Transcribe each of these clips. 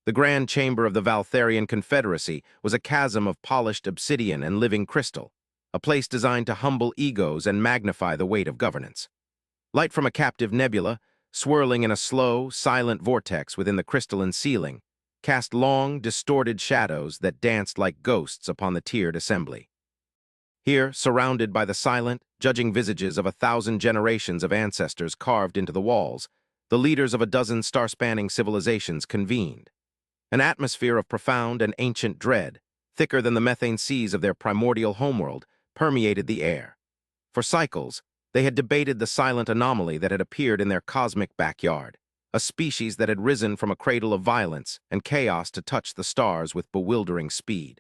The grand chamber of the Valtharian Confederacy was a chasm of polished obsidian and living crystal, a place designed to humble egos and magnify the weight of governance. Light from a captive nebula, swirling in a slow, silent vortex within the crystalline ceiling, cast long, distorted shadows that danced like ghosts upon the tiered assembly. Here, surrounded by the silent, judging visages of 1,000 generations of ancestors carved into the walls, the leaders of a dozen star-spanning civilizations convened. An atmosphere of profound and ancient dread, thicker than the methane seas of their primordial homeworld, permeated the air. For cycles, they had debated the silent anomaly that had appeared in their cosmic backyard, a species that had risen from a cradle of violence and chaos to touch the stars with bewildering speed.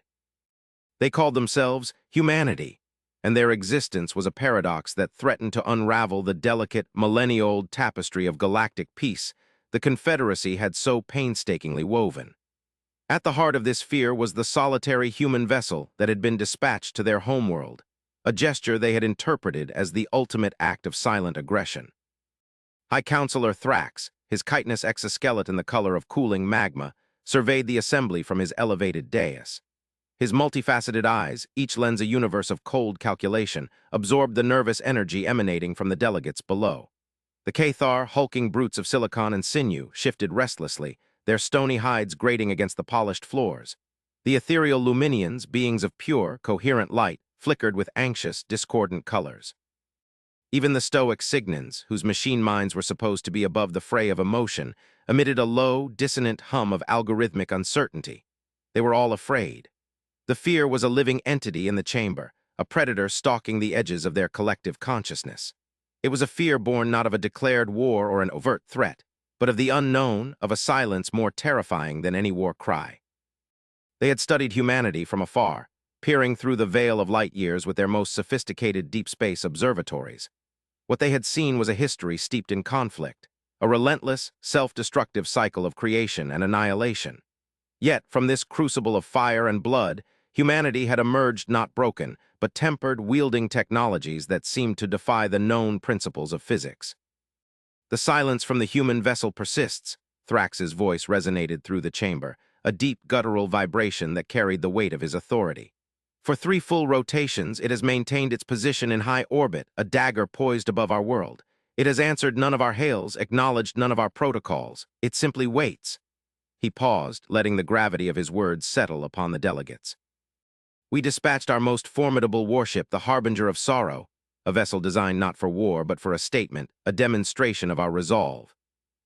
They called themselves humanity, and their existence was a paradox that threatened to unravel the delicate, millennia-old tapestry of galactic peace the Confederacy had so painstakingly woven. At the heart of this fear was the solitary human vessel that had been dispatched to their homeworld, a gesture they had interpreted as the ultimate act of silent aggression. High Counselor Thrax, his chitinous exoskeleton the color of cooling magma, surveyed the assembly from his elevated dais. His multifaceted eyes, each lens a universe of cold calculation, absorbed the nervous energy emanating from the delegates below. The Cathar, hulking brutes of silicon and sinew, shifted restlessly, their stony hides grating against the polished floors. The ethereal Luminians, beings of pure, coherent light, flickered with anxious, discordant colors. Even the stoic Signans, whose machine minds were supposed to be above the fray of emotion, emitted a low, dissonant hum of algorithmic uncertainty. They were all afraid. The fear was a living entity in the chamber, a predator stalking the edges of their collective consciousness. It was a fear born not of a declared war or an overt threat, but of the unknown, of a silence more terrifying than any war cry. They had studied humanity from afar, peering through the veil of light years with their most sophisticated deep space observatories. What they had seen was a history steeped in conflict, a relentless, self-destructive cycle of creation and annihilation. Yet, from this crucible of fire and blood, humanity had emerged not broken, but tempered, wielding technologies that seemed to defy the known principles of physics. The silence from the human vessel persists, Thrax's voice resonated through the chamber, a deep guttural vibration that carried the weight of his authority. For 3 full rotations, it has maintained its position in high orbit, a dagger poised above our world. It has answered none of our hails, acknowledged none of our protocols. It simply waits. He paused, letting the gravity of his words settle upon the delegates. We dispatched our most formidable warship, the Harbinger of Sorrow, a vessel designed not for war but for a statement, a demonstration of our resolve.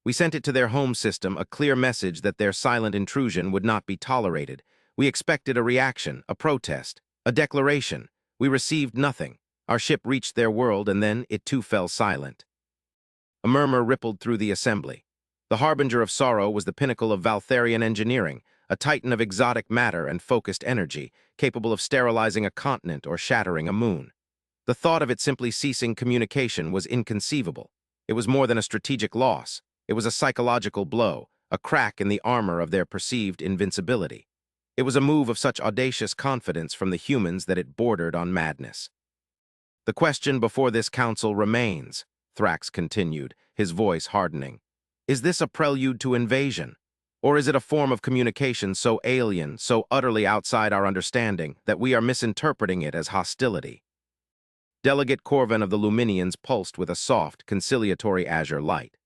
We sent it to their home system, a clear message that their silent intrusion would not be tolerated. We expected a reaction, a protest, a declaration. We received nothing. Our ship reached their world, and then it too fell silent. A murmur rippled through the assembly. The Harbinger of Sorrow was the pinnacle of Valtharian engineering, a titan of exotic matter and focused energy, capable of sterilizing a continent or shattering a moon. The thought of it simply ceasing communication was inconceivable. It was more than a strategic loss. It was a psychological blow, a crack in the armor of their perceived invincibility. It was a move of such audacious confidence from the humans that it bordered on madness. The question before this council remains, Thrax continued, his voice hardening. Is this a prelude to invasion? Or is it a form of communication so alien, so utterly outside our understanding, that we are misinterpreting it as hostility? Delegate Corvin of the Luminians pulsed with a soft, conciliatory azure light.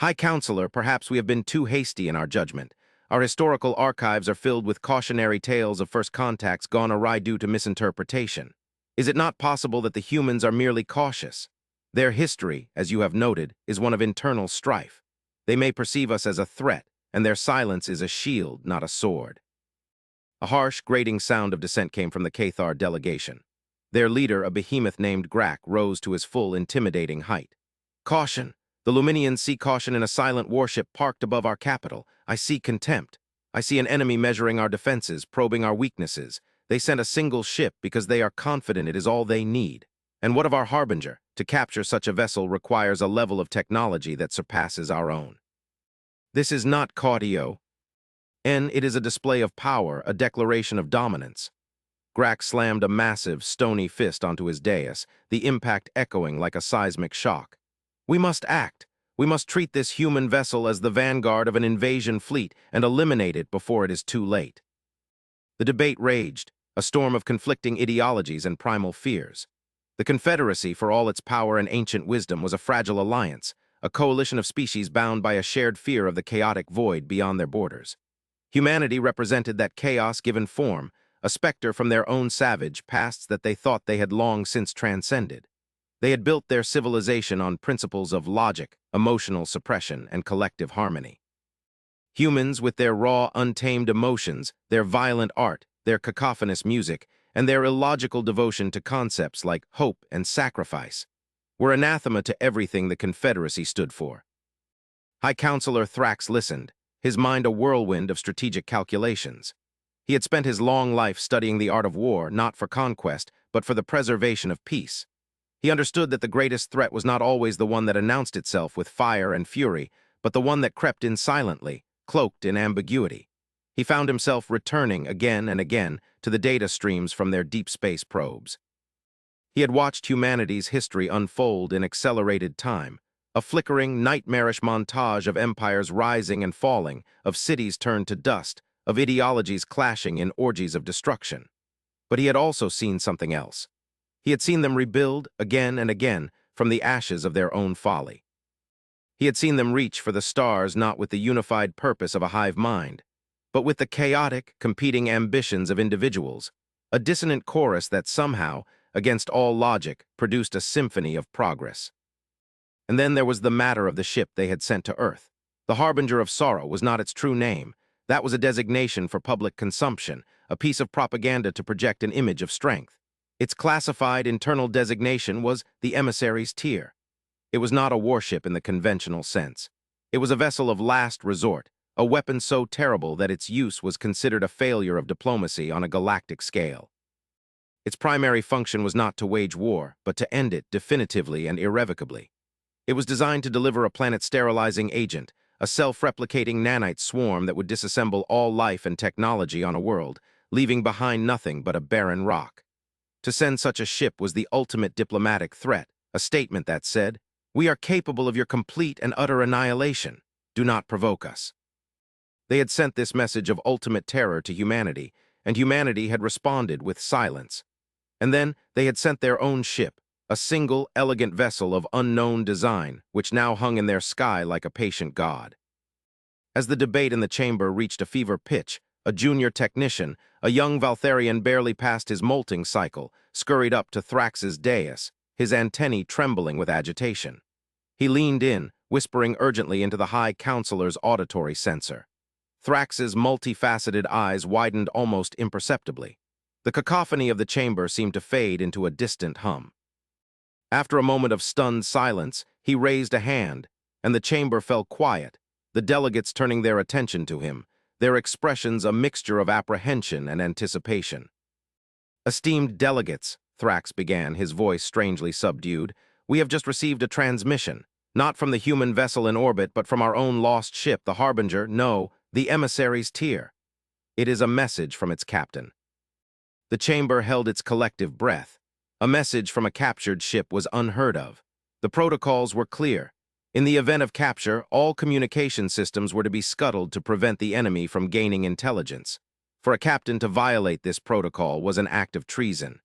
High Counselor, perhaps we have been too hasty in our judgment. Our historical archives are filled with cautionary tales of first contacts gone awry due to misinterpretation. Is it not possible that the humans are merely cautious? Their history, as you have noted, is one of internal strife. They may perceive us as a threat, and their silence is a shield, not a sword. A harsh, grating sound of dissent came from the Cathar delegation. Their leader, a behemoth named Grak, rose to his full, intimidating height. Caution! The Luminians see caution in a silent warship parked above our capital. I see contempt. I see an enemy measuring our defenses, probing our weaknesses. They sent a single ship because they are confident it is all they need. And what of our Harbinger? To capture such a vessel requires a level of technology that surpasses our own. This is not Cautio. It is a display of power, a declaration of dominance. Grak slammed a massive, stony fist onto his dais, the impact echoing like a seismic shock. We must act. We must treat this human vessel as the vanguard of an invasion fleet and eliminate it before it is too late. The debate raged, a storm of conflicting ideologies and primal fears. The Confederacy, for all its power and ancient wisdom, was a fragile alliance, a coalition of species bound by a shared fear of the chaotic void beyond their borders. Humanity represented that chaos given form, a specter from their own savage pasts that they thought they had long since transcended. They had built their civilization on principles of logic, emotional suppression, and collective harmony. Humans, with their raw, untamed emotions, their violent art, their cacophonous music, and their illogical devotion to concepts like hope and sacrifice, were anathema to everything the Confederacy stood for. High Counselor Thrax listened, his mind a whirlwind of strategic calculations. He had spent his long life studying the art of war, not for conquest, but for the preservation of peace. He understood that the greatest threat was not always the one that announced itself with fire and fury, but the one that crept in silently, cloaked in ambiguity. He found himself returning again and again to the data streams from their deep space probes. He had watched humanity's history unfold in accelerated time, a flickering, nightmarish montage of empires rising and falling, of cities turned to dust, of ideologies clashing in orgies of destruction. But he had also seen something else. He had seen them rebuild again and again from the ashes of their own folly. He had seen them reach for the stars not with the unified purpose of a hive mind, but with the chaotic, competing ambitions of individuals, a dissonant chorus that somehow, against all logic, produced a symphony of progress. And then there was the matter of the ship they had sent to Earth. The Harbinger of Sorrow was not its true name. That was a designation for public consumption, a piece of propaganda to project an image of strength. Its classified internal designation was the Emissary's Tier. It was not a warship in the conventional sense. It was a vessel of last resort, a weapon so terrible that its use was considered a failure of diplomacy on a galactic scale. Its primary function was not to wage war, but to end it definitively and irrevocably. It was designed to deliver a planet-sterilizing agent, a self-replicating nanite swarm that would disassemble all life and technology on a world, leaving behind nothing but a barren rock. To send such a ship was the ultimate diplomatic threat, a statement that said, "We are capable of your complete and utter annihilation. Do not provoke us." They had sent this message of ultimate terror to humanity, and humanity had responded with silence. And then they had sent their own ship, a single, elegant vessel of unknown design, which now hung in their sky like a patient god. As the debate in the chamber reached a fever pitch, a junior technician, a young Valtharian barely past his molting cycle, scurried up to Thrax's dais, his antennae trembling with agitation. He leaned in, whispering urgently into the High Counselor's auditory sensor. Thrax's multifaceted eyes widened almost imperceptibly. The cacophony of the chamber seemed to fade into a distant hum. After a moment of stunned silence, he raised a hand, and the chamber fell quiet, the delegates turning their attention to him, their expressions a mixture of apprehension and anticipation. "Esteemed delegates," Thrax began, his voice strangely subdued, "we have just received a transmission, not from the human vessel in orbit, but from our own lost ship, the Harbinger, no, the Emissary's Tier. It is a message from its captain." The chamber held its collective breath. A message from a captured ship was unheard of. The protocols were clear. In the event of capture, all communication systems were to be scuttled to prevent the enemy from gaining intelligence. For a captain to violate this protocol was an act of treason.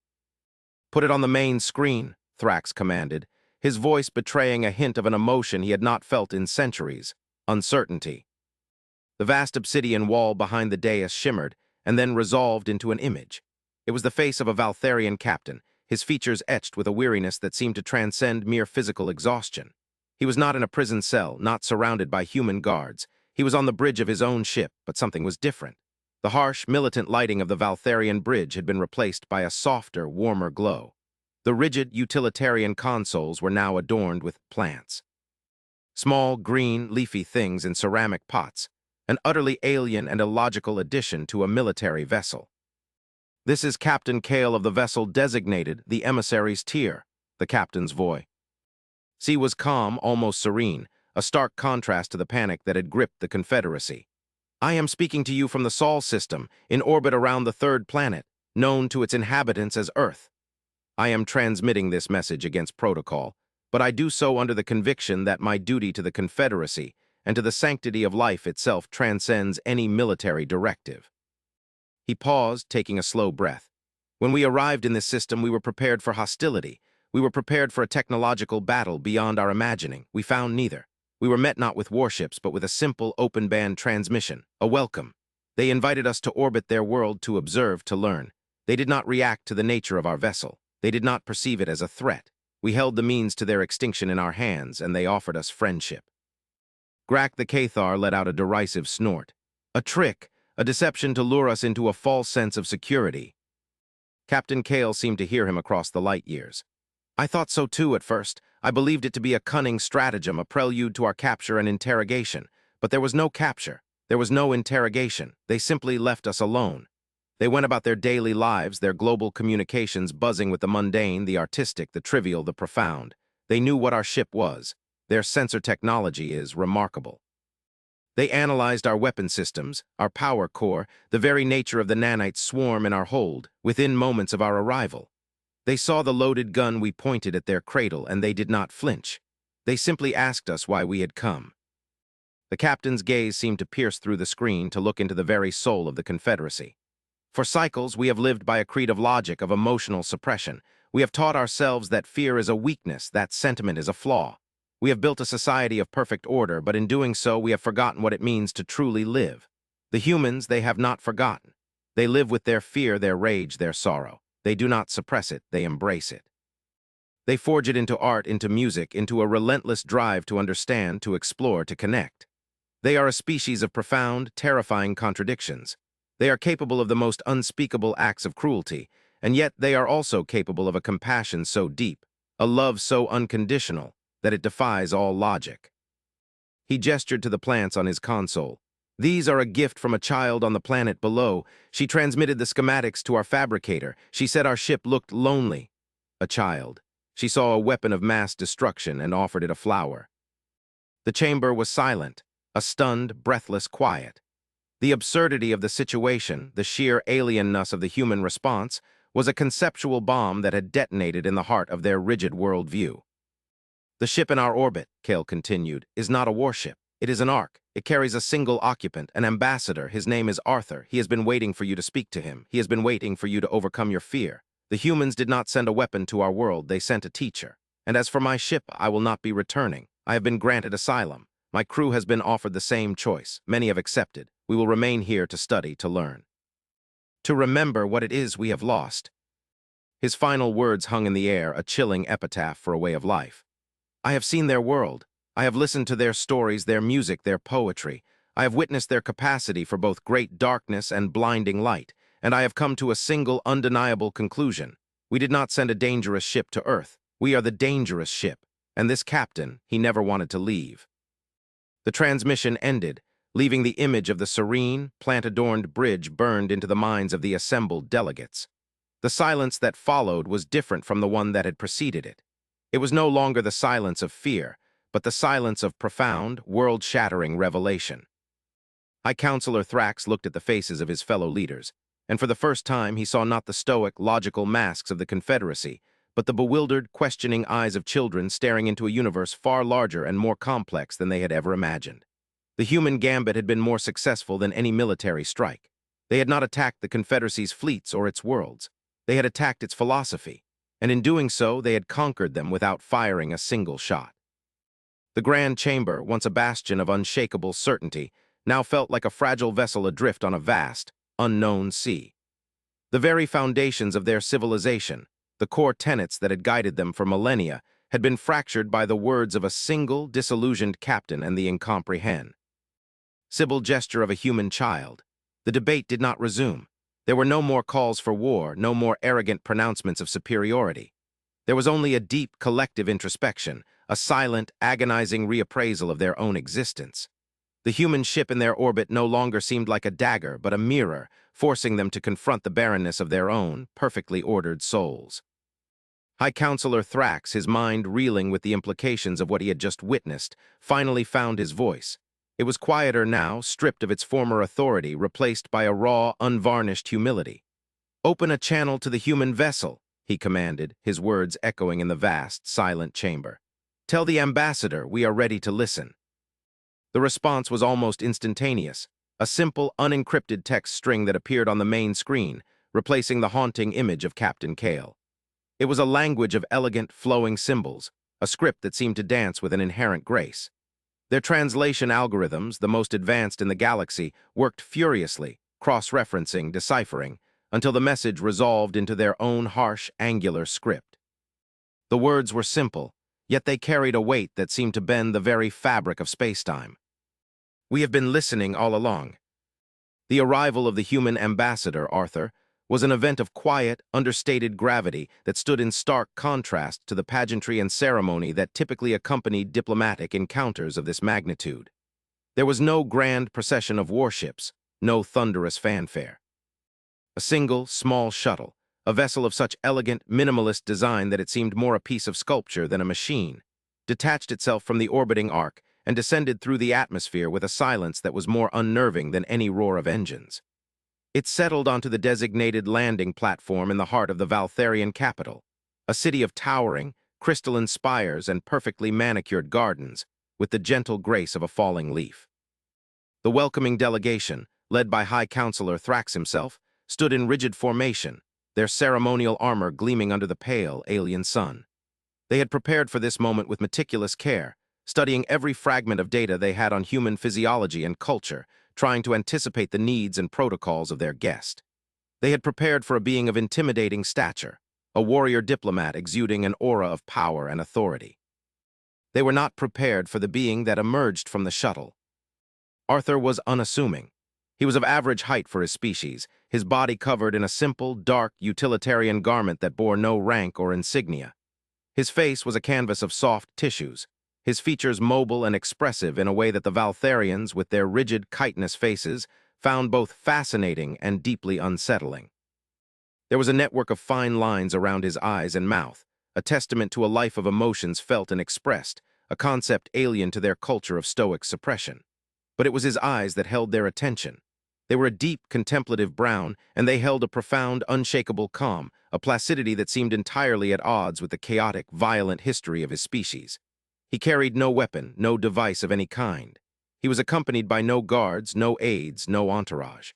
"Put it on the main screen," Thrax commanded, his voice betraying a hint of an emotion he had not felt in centuries: uncertainty. The vast obsidian wall behind the dais shimmered, and then resolved into an image. It was the face of a Valtharian captain, his features etched with a weariness that seemed to transcend mere physical exhaustion. He was not in a prison cell, not surrounded by human guards. He was on the bridge of his own ship, but something was different. The harsh, militant lighting of the Valtharian bridge had been replaced by a softer, warmer glow. The rigid, utilitarian consoles were now adorned with plants. Small, green, leafy things in ceramic pots, an utterly alien and illogical addition to a military vessel. "This is Captain Kale of the vessel designated the Emissary's Tier," the captain's voice. Sea was calm, almost serene, a stark contrast to the panic that had gripped the Confederacy. "I am speaking to you from the Sol system, in orbit around the third planet, known to its inhabitants as Earth. I am transmitting this message against protocol. but I do so under the conviction that my duty to the Confederacy and to the sanctity of life itself transcends any military directive." He paused, taking a slow breath. "When we arrived in this system, we were prepared for hostility. We were prepared for a technological battle beyond our imagining. We found neither. We were met not with warships, but with a simple open-band transmission, a welcome. They invited us to orbit their world, to observe, to learn. They did not react to the nature of our vessel. They did not perceive it as a threat. We held the means to their extinction in our hands, and they offered us friendship." Grak the Cathar let out a derisive snort. "A trick, a deception to lure us into a false sense of security." Captain Kale seemed to hear him across the light years. "I thought so too at first. I believed it to be a cunning stratagem, a prelude to our capture and interrogation. But there was no capture. There was no interrogation. They simply left us alone. They went about their daily lives, their global communications buzzing with the mundane, the artistic, the trivial, the profound. They knew what our ship was. Their sensor technology is remarkable. They analyzed our weapon systems, our power core, the very nature of the nanites swarm in our hold, within moments of our arrival. They saw the loaded gun we pointed at their cradle, and they did not flinch. They simply asked us why we had come." The captain's gaze seemed to pierce through the screen to look into the very soul of the Confederacy. "For cycles, we have lived by a creed of logic, of emotional suppression. We have taught ourselves that fear is a weakness, that sentiment is a flaw. We have built a society of perfect order, but in doing so, we have forgotten what it means to truly live. The humans, they have not forgotten. They live with their fear, their rage, their sorrow. They do not suppress it, they embrace it. They forge it into art, into music, into a relentless drive to understand, to explore, to connect. They are a species of profound, terrifying contradictions. They are capable of the most unspeakable acts of cruelty, and yet they are also capable of a compassion so deep, a love so unconditional, that it defies all logic." He gestured to the plants on his console. "These are a gift from a child on the planet below. She transmitted the schematics to our fabricator. She said our ship looked lonely." A child. She saw a weapon of mass destruction and offered it a flower. The chamber was silent, a stunned, breathless quiet. The absurdity of the situation, the sheer alienness of the human response, was a conceptual bomb that had detonated in the heart of their rigid worldview. "The ship in our orbit," Kale continued, "is not a warship. It is an ark. It carries a single occupant, an ambassador. His name is Arthur. He has been waiting for you to speak to him. He has been waiting for you to overcome your fear. The humans did not send a weapon to our world. They sent a teacher. And as for my ship, I will not be returning. I have been granted asylum. My crew has been offered the same choice. Many have accepted. We will remain here to study, to learn. To remember what it is we have lost." His final words hung in the air, a chilling epitaph for a way of life. "I have seen their world. I have listened to their stories, their music, their poetry. I have witnessed their capacity for both great darkness and blinding light, and I have come to a single, undeniable conclusion. We did not send a dangerous ship to Earth. We are the dangerous ship, and this captain, he never wanted to leave." The transmission ended, leaving the image of the serene, plant-adorned bridge burned into the minds of the assembled delegates. The silence that followed was different from the one that had preceded it. It was no longer the silence of fear, but the silence of profound, world-shattering revelation. High Counselor Thrax looked at the faces of his fellow leaders, and for the first time he saw not the stoic, logical masks of the Confederacy, but the bewildered, questioning eyes of children staring into a universe far larger and more complex than they had ever imagined. The human gambit had been more successful than any military strike. They had not attacked the Confederacy's fleets or its worlds. They had attacked its philosophy, and in doing so, they had conquered them without firing a single shot. The Grand Chamber, once a bastion of unshakable certainty, now felt like a fragile vessel adrift on a vast, unknown sea. The very foundations of their civilization, the core tenets that had guided them for millennia, had been fractured by the words of a single, disillusioned captain and the incomprehend. Sibyl gesture of a human child. The debate did not resume. There were no more calls for war, no more arrogant pronouncements of superiority. There was only a deep, collective introspection, a silent, agonizing reappraisal of their own existence. The human ship in their orbit no longer seemed like a dagger, but a mirror, forcing them to confront the barrenness of their own, perfectly ordered souls. High Counselor Thrax, his mind reeling with the implications of what he had just witnessed, finally found his voice. It was quieter now, stripped of its former authority, replaced by a raw, unvarnished humility. "Open a channel to the human vessel," he commanded, his words echoing in the vast, silent chamber. "Tell the ambassador we are ready to listen." The response was almost instantaneous, a simple, unencrypted text string that appeared on the main screen, replacing the haunting image of Captain Kale. It was a language of elegant, flowing symbols, a script that seemed to dance with an inherent grace. Their translation algorithms, the most advanced in the galaxy, worked furiously, cross-referencing, deciphering, until the message resolved into their own harsh, angular script. The words were simple, yet they carried a weight that seemed to bend the very fabric of spacetime. "We have been listening all along." The arrival of the human ambassador, Arthur, was an event of quiet, understated gravity that stood in stark contrast to the pageantry and ceremony that typically accompanied diplomatic encounters of this magnitude. There was no grand procession of warships, no thunderous fanfare. A single, small shuttle, a vessel of such elegant, minimalist design that it seemed more a piece of sculpture than a machine, detached itself from the orbiting arc and descended through the atmosphere with a silence that was more unnerving than any roar of engines. It settled onto the designated landing platform in the heart of the Valtharian capital, a city of towering, crystalline spires and perfectly manicured gardens, with the gentle grace of a falling leaf. The welcoming delegation, led by High Counselor Thrax himself, stood in rigid formation, their ceremonial armor gleaming under the pale, alien sun. They had prepared for this moment with meticulous care, studying every fragment of data they had on human physiology and culture, trying to anticipate the needs and protocols of their guest. They had prepared for a being of intimidating stature, a warrior diplomat exuding an aura of power and authority. They were not prepared for the being that emerged from the shuttle. Arthur was unassuming. He was of average height for his species, his body covered in a simple, dark, utilitarian garment that bore no rank or insignia. His face was a canvas of soft tissues, his features mobile and expressive in a way that the Valtharians, with their rigid chitinous faces, found both fascinating and deeply unsettling. There was a network of fine lines around his eyes and mouth, a testament to a life of emotions felt and expressed, a concept alien to their culture of stoic suppression. But it was his eyes that held their attention. They were a deep, contemplative brown, and they held a profound, unshakable calm, a placidity that seemed entirely at odds with the chaotic, violent history of his species. He carried no weapon, no device of any kind. He was accompanied by no guards, no aides, no entourage.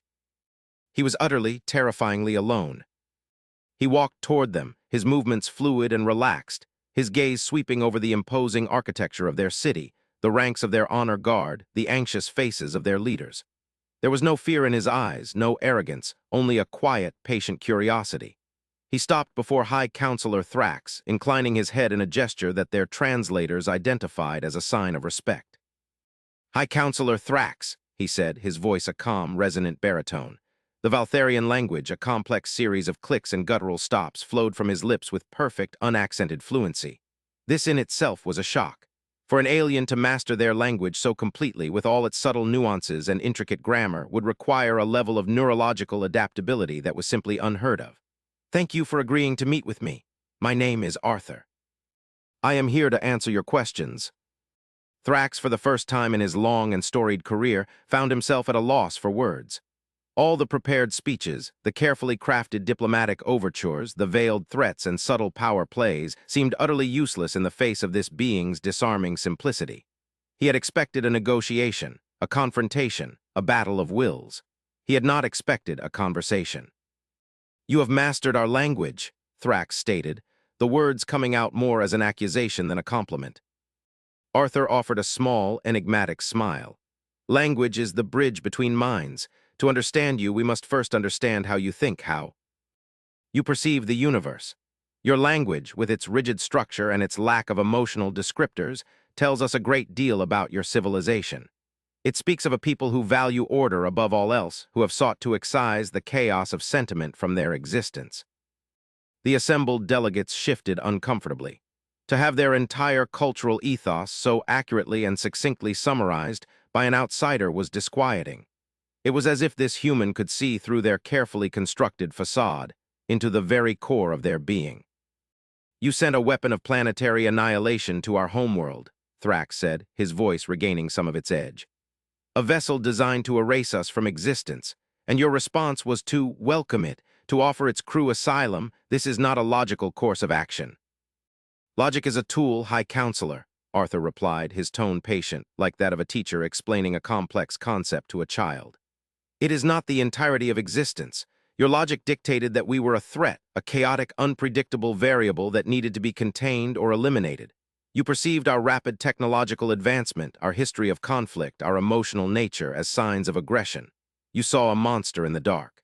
He was utterly, terrifyingly alone. He walked toward them, his movements fluid and relaxed, his gaze sweeping over the imposing architecture of their city, the ranks of their honor guard, the anxious faces of their leaders. There was no fear in his eyes, no arrogance, only a quiet, patient curiosity. He stopped before High Counselor Thrax, inclining his head in a gesture that their translators identified as a sign of respect. "High Counselor Thrax," he said, his voice a calm, resonant baritone. The Valtharian language, a complex series of clicks and guttural stops, flowed from his lips with perfect, unaccented fluency. This in itself was a shock. For an alien to master their language so completely, with all its subtle nuances and intricate grammar, would require a level of neurological adaptability that was simply unheard of. "Thank you for agreeing to meet with me. My name is Arthur. I am here to answer your questions." Thrax, for the first time in his long and storied career, found himself at a loss for words. All the prepared speeches, the carefully crafted diplomatic overtures, the veiled threats and subtle power plays seemed utterly useless in the face of this being's disarming simplicity. He had expected a negotiation, a confrontation, a battle of wills. He had not expected a conversation. "You have mastered our language," Thrax stated, the words coming out more as an accusation than a compliment. Arthur offered a small, enigmatic smile. "Language is the bridge between minds. To understand you, we must first understand how you think, how you perceive the universe. Your language, with its rigid structure and its lack of emotional descriptors, tells us a great deal about your civilization. It speaks of a people who value order above all else, who have sought to excise the chaos of sentiment from their existence." The assembled delegates shifted uncomfortably. To have their entire cultural ethos so accurately and succinctly summarized by an outsider was disquieting. It was as if this human could see through their carefully constructed facade, into the very core of their being. "You sent a weapon of planetary annihilation to our homeworld," Thrax said, his voice regaining some of its edge. "A vessel designed to erase us from existence, and your response was to welcome it, to offer its crew asylum. This is not a logical course of action." "Logic is a tool, High Counselor," Arthur replied, his tone patient, like that of a teacher explaining a complex concept to a child. It is not the entirety of existence. Your logic dictated that we were a threat, a chaotic, unpredictable variable that needed to be contained or eliminated. You perceived our rapid technological advancement, our history of conflict, our emotional nature as signs of aggression. You saw a monster in the dark.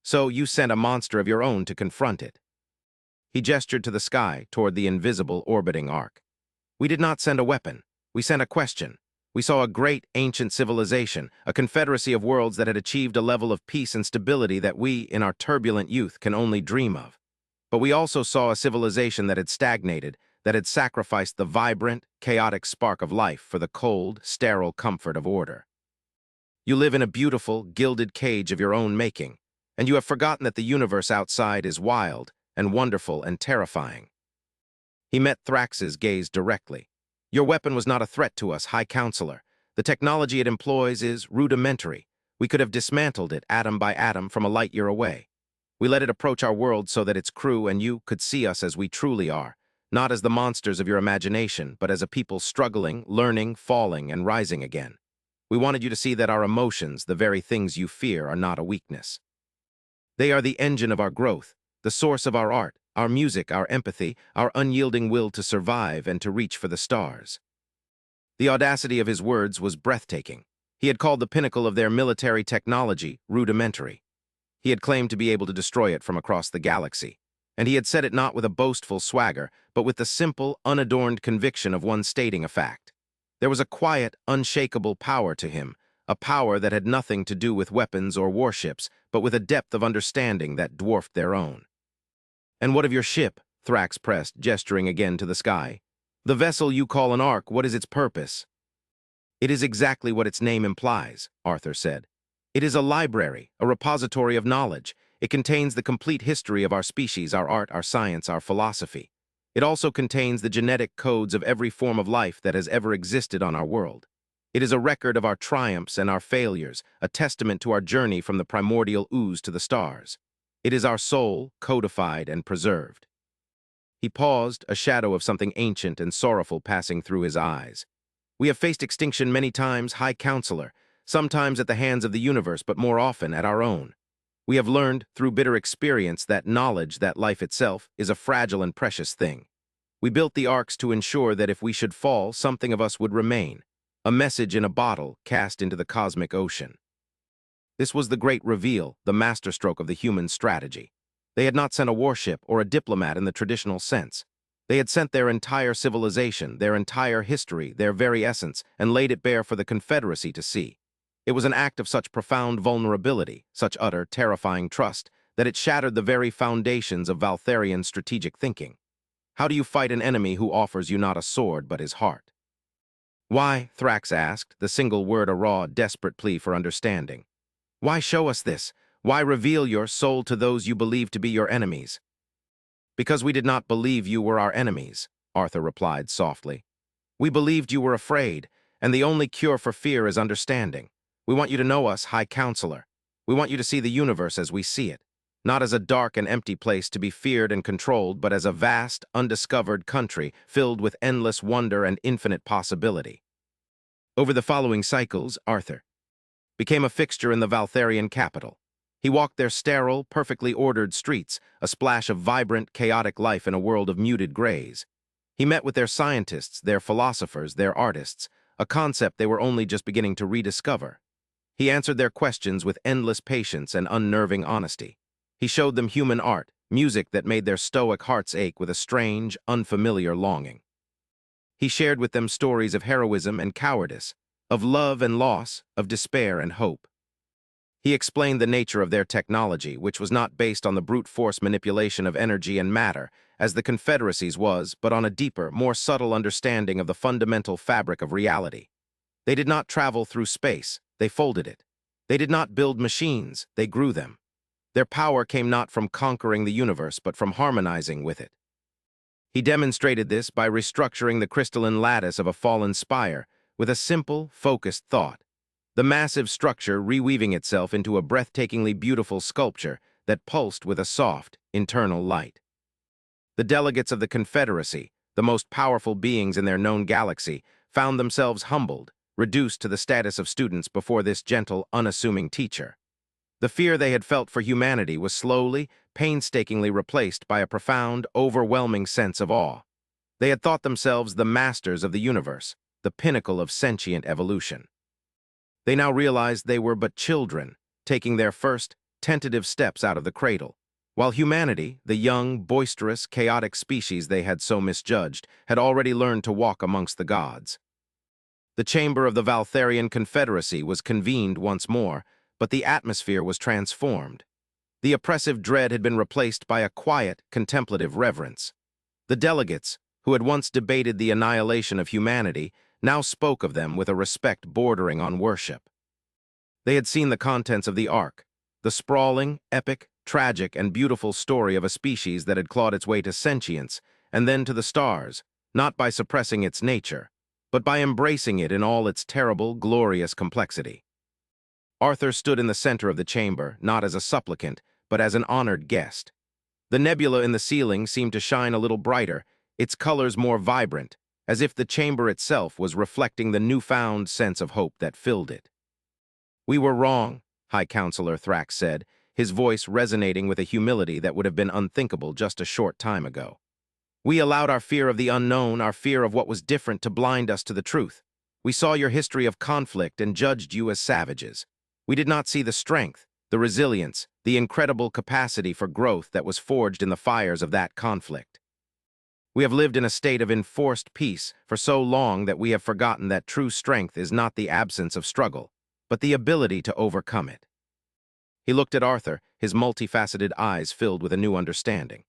So you sent a monster of your own to confront it. He gestured to the sky, toward the invisible orbiting arc. We did not send a weapon. We sent a question. We saw a great, ancient civilization, a confederacy of worlds that had achieved a level of peace and stability that we, in our turbulent youth, can only dream of. But we also saw a civilization that had stagnated, that had sacrificed the vibrant, chaotic spark of life for the cold, sterile comfort of order. You live in a beautiful, gilded cage of your own making, and you have forgotten that the universe outside is wild and wonderful and terrifying. He met Thrax's gaze directly. Your weapon was not a threat to us, High Counselor. The technology it employs is rudimentary. We could have dismantled it atom by atom from a light year away. We let it approach our world so that its crew and you could see us as we truly are, not as the monsters of your imagination, but as a people struggling, learning, falling, and rising again. We wanted you to see that our emotions, the very things you fear, are not a weakness. They are the engine of our growth, the source of our art, our music, our empathy, our unyielding will to survive and to reach for the stars. The audacity of his words was breathtaking. He had called the pinnacle of their military technology rudimentary. He had claimed to be able to destroy it from across the galaxy. And he had said it not with a boastful swagger, but with the simple, unadorned conviction of one stating a fact. There was a quiet, unshakable power to him, a power that had nothing to do with weapons or warships, but with a depth of understanding that dwarfed their own. "And what of your ship?" Thrax pressed, gesturing again to the sky. "The vessel you call an ark, what is its purpose?" "It is exactly what its name implies," Arthur said. "It is a library, a repository of knowledge. It contains the complete history of our species, our art, our science, our philosophy. It also contains the genetic codes of every form of life that has ever existed on our world. It is a record of our triumphs and our failures, a testament to our journey from the primordial ooze to the stars. It is our soul, codified and preserved." He paused, a shadow of something ancient and sorrowful passing through his eyes. "We have faced extinction many times, High Counselor, sometimes at the hands of the universe, but more often at our own. We have learned, through bitter experience, that knowledge, that life itself, is a fragile and precious thing. We built the arcs to ensure that if we should fall, something of us would remain, a message in a bottle cast into the cosmic ocean." This was the great reveal, the masterstroke of the human strategy. They had not sent a warship or a diplomat in the traditional sense. They had sent their entire civilization, their entire history, their very essence, and laid it bare for the Confederacy to see. It was an act of such profound vulnerability, such utter, terrifying trust, that it shattered the very foundations of Valtharian strategic thinking. How do you fight an enemy who offers you not a sword but his heart? "Why?" Thrax asked, the single word a raw, desperate plea for understanding. "Why show us this? Why reveal your soul to those you believe to be your enemies?" "Because we did not believe you were our enemies," Arthur replied softly. "We believed you were afraid, and the only cure for fear is understanding. We want you to know us, High Counselor. We want you to see the universe as we see it, not as a dark and empty place to be feared and controlled, but as a vast, undiscovered country filled with endless wonder and infinite possibility." Over the following cycles, Arthur became a fixture in the Valtharian capital. He walked their sterile, perfectly ordered streets, a splash of vibrant, chaotic life in a world of muted grays. He met with their scientists, their philosophers, their artists, a concept they were only just beginning to rediscover. He answered their questions with endless patience and unnerving honesty. He showed them human art, music that made their stoic hearts ache with a strange, unfamiliar longing. He shared with them stories of heroism and cowardice, of love and loss, of despair and hope. He explained the nature of their technology, which was not based on the brute force manipulation of energy and matter, as the Confederacy's was, but on a deeper, more subtle understanding of the fundamental fabric of reality. They did not travel through space, they folded it. They did not build machines, they grew them. Their power came not from conquering the universe, but from harmonizing with it. He demonstrated this by restructuring the crystalline lattice of a fallen spire with a simple, focused thought, the massive structure reweaving itself into a breathtakingly beautiful sculpture that pulsed with a soft, internal light. The delegates of the Confederacy, The most powerful beings in their known galaxy found themselves humbled, reduced to the status of students before this gentle, unassuming teacher. The fear they had felt for humanity was slowly, painstakingly replaced by a profound, overwhelming sense of awe. They had thought themselves the masters of the universe, the pinnacle of sentient evolution. They now realized they were but children, taking their first, tentative steps out of the cradle, while humanity, the young, boisterous, chaotic species they had so misjudged, had already learned to walk amongst the gods. The chamber of the Valtharian Confederacy was convened once more, but the atmosphere was transformed. The oppressive dread had been replaced by a quiet, contemplative reverence. The delegates, who had once debated the annihilation of humanity, now spoke of them with a respect bordering on worship. They had seen the contents of the Ark, the sprawling, epic, tragic, and beautiful story of a species that had clawed its way to sentience, and then to the stars, not by suppressing its nature, but by embracing it in all its terrible, glorious complexity. Arthur stood in the center of the chamber, not as a supplicant, but as an honored guest. The nebula in the ceiling seemed to shine a little brighter, its colors more vibrant, as if the chamber itself was reflecting the newfound sense of hope that filled it. "We were wrong," High Counselor Thrax said, his voice resonating with a humility that would have been unthinkable just a short time ago. "We allowed our fear of the unknown, our fear of what was different, to blind us to the truth. We saw your history of conflict and judged you as savages. We did not see the strength, the resilience, the incredible capacity for growth that was forged in the fires of that conflict. We have lived in a state of enforced peace for so long that we have forgotten that true strength is not the absence of struggle, but the ability to overcome it." He looked at Arthur, his multifaceted eyes filled with a new understanding.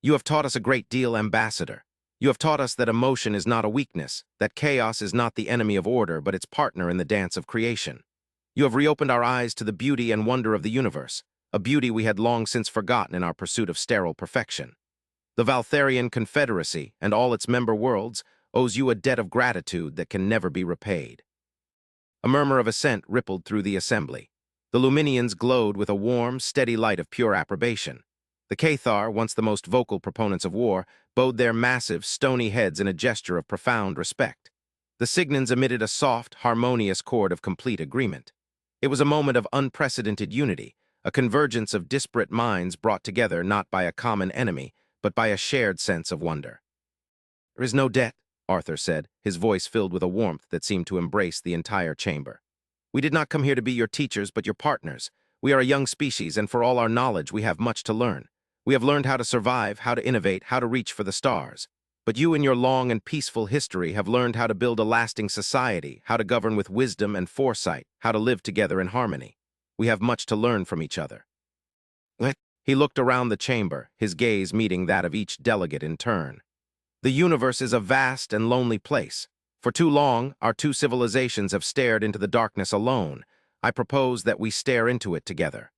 "You have taught us a great deal, Ambassador. You have taught us that emotion is not a weakness, that chaos is not the enemy of order, but its partner in the dance of creation. You have reopened our eyes to the beauty and wonder of the universe, a beauty we had long since forgotten in our pursuit of sterile perfection. The Valtharian Confederacy and all its member worlds owes you a debt of gratitude that can never be repaid." A murmur of assent rippled through the assembly. The Luminians glowed with a warm, steady light of pure approbation. The Cathar, once the most vocal proponents of war, bowed their massive, stony heads in a gesture of profound respect. The Signans emitted a soft, harmonious chord of complete agreement. It was a moment of unprecedented unity, a convergence of disparate minds brought together not by a common enemy, but by a shared sense of wonder. "There is no debt," Arthur said, his voice filled with a warmth that seemed to embrace the entire chamber. "We did not come here to be your teachers, but your partners. We are a young species, and for all our knowledge, we have much to learn. We have learned how to survive, how to innovate, how to reach for the stars. But you, in your long and peaceful history, have learned how to build a lasting society, how to govern with wisdom and foresight, how to live together in harmony. We have much to learn from each other." He looked around the chamber, his gaze meeting that of each delegate in turn. "The universe is a vast and lonely place. For too long, our two civilizations have stared into the darkness alone. I propose that we stare into it together."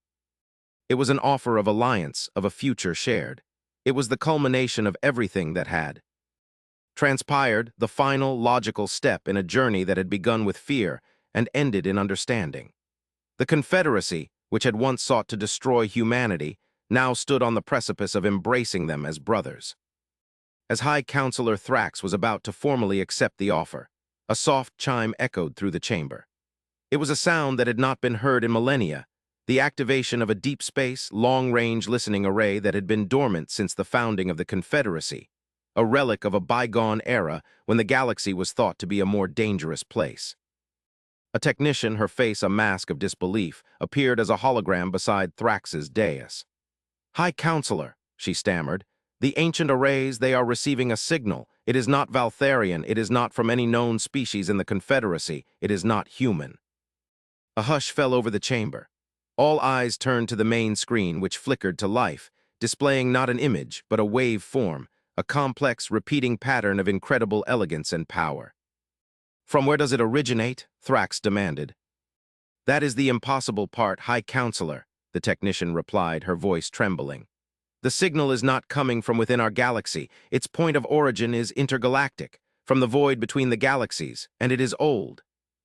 It was an offer of alliance, of a future shared. It was the culmination of everything that had transpired, the final, logical step in a journey that had begun with fear and ended in understanding. The Confederacy, which had once sought to destroy humanity, now stood on the precipice of embracing them as brothers. As High Counselor Thrax was about to formally accept the offer, a soft chime echoed through the chamber. It was a sound that had not been heard in millennia, the activation of a deep space, long-range listening array that had been dormant since the founding of the Confederacy, a relic of a bygone era when the galaxy was thought to be a more dangerous place. A technician, her face a mask of disbelief, appeared as a hologram beside Thrax's dais. "High Counselor," she stammered, "the ancient arrays, they are receiving a signal. It is not Valtharian, it is not from any known species in the Confederacy, it is not human." A hush fell over the chamber. All eyes turned to the main screen, which flickered to life, displaying not an image, but a wave form, a complex, repeating pattern of incredible elegance and power. "From where does it originate?" Thrax demanded. "That is the impossible part, High Counselor," the technician replied, her voice trembling. "The signal is not coming from within our galaxy. Its point of origin is intergalactic, from the void between the galaxies, and it is old.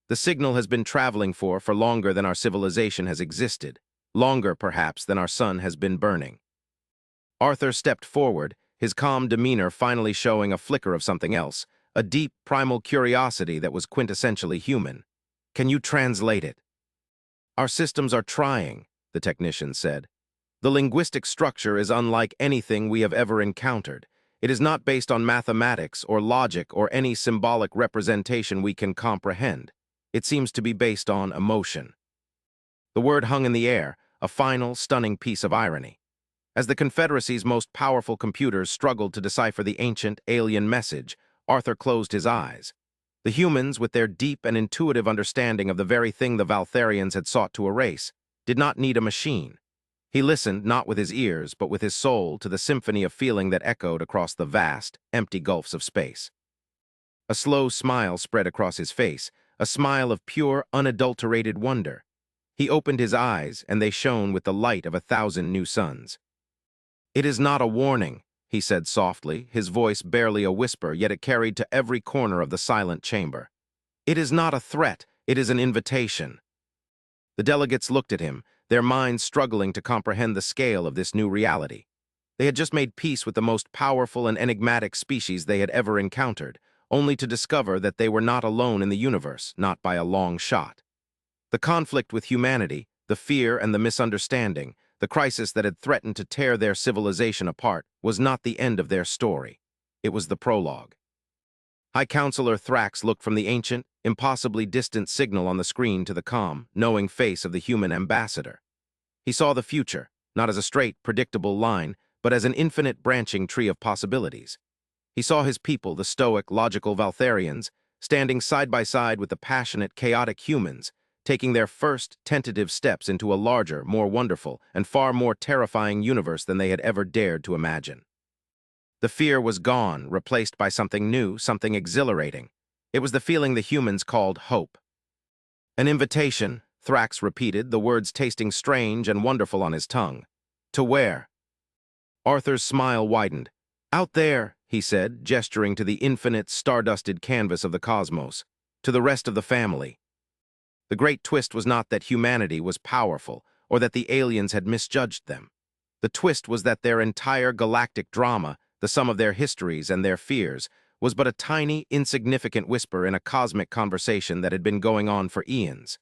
The signal has been traveling for longer than our civilization has existed, longer, perhaps, than our sun has been burning." Arthur stepped forward, his calm demeanor finally showing a flicker of something else, a deep, primal curiosity that was quintessentially human. "Can you translate it?" "Our systems are trying," the technician said. "The linguistic structure is unlike anything we have ever encountered. It is not based on mathematics or logic or any symbolic representation we can comprehend. It seems to be based on emotion." The word hung in the air, a final, stunning piece of irony. As the Confederacy's most powerful computers struggled to decipher the ancient, alien message, Arthur closed his eyes. The humans, with their deep and intuitive understanding of the very thing the Valtharians had sought to erase, did not need a machine. He listened, not with his ears, but with his soul, to the symphony of feeling that echoed across the vast, empty gulfs of space. A slow smile spread across his face, a smile of pure, unadulterated wonder. He opened his eyes, and they shone with the light of 1,000 new suns. "It is not a warning," he said softly, his voice barely a whisper, yet it carried to every corner of the silent chamber. "It is not a threat, it is an invitation." The delegates looked at him, their minds struggling to comprehend the scale of this new reality. They had just made peace with the most powerful and enigmatic species they had ever encountered, only to discover that they were not alone in the universe, not by a long shot. The conflict with humanity, the fear and the misunderstanding, the crisis that had threatened to tear their civilization apart, was not the end of their story. It was the prologue. High Counselor Thrax looked from the ancient, impossibly distant signal on the screen to the calm, knowing face of the human ambassador. He saw the future, not as a straight, predictable line, but as an infinite branching tree of possibilities. He saw his people, the stoic, logical Valtharians, standing side by side with the passionate, chaotic humans, taking their first tentative steps into a larger, more wonderful, and far more terrifying universe than they had ever dared to imagine. The fear was gone, replaced by something new, something exhilarating. It was the feeling the humans called hope. "An invitation," Thrax repeated, the words tasting strange and wonderful on his tongue. "To where?" Arthur's smile widened. "Out there," he said, gesturing to the infinite, stardusted canvas of the cosmos. "To the rest of the family." The great twist was not that humanity was powerful, or that the aliens had misjudged them. The twist was that their entire galactic drama, the sum of their histories and their fears, was but a tiny, insignificant whisper in a cosmic conversation that had been going on for eons.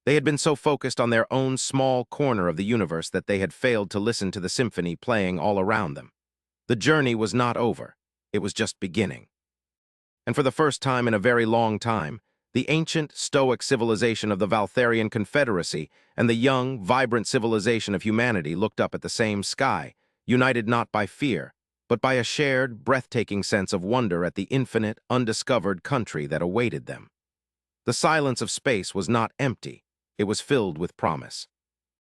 They had been so focused on their own small corner of the universe that they had failed to listen to the symphony playing all around them. The journey was not over. It was just beginning. And for the first time in a very long time, the ancient, stoic civilization of the Valtharian Confederacy and the young, vibrant civilization of humanity looked up at the same sky, united not by fear, but by a shared, breathtaking sense of wonder at the infinite, undiscovered country that awaited them. The silence of space was not empty. It was filled with promise.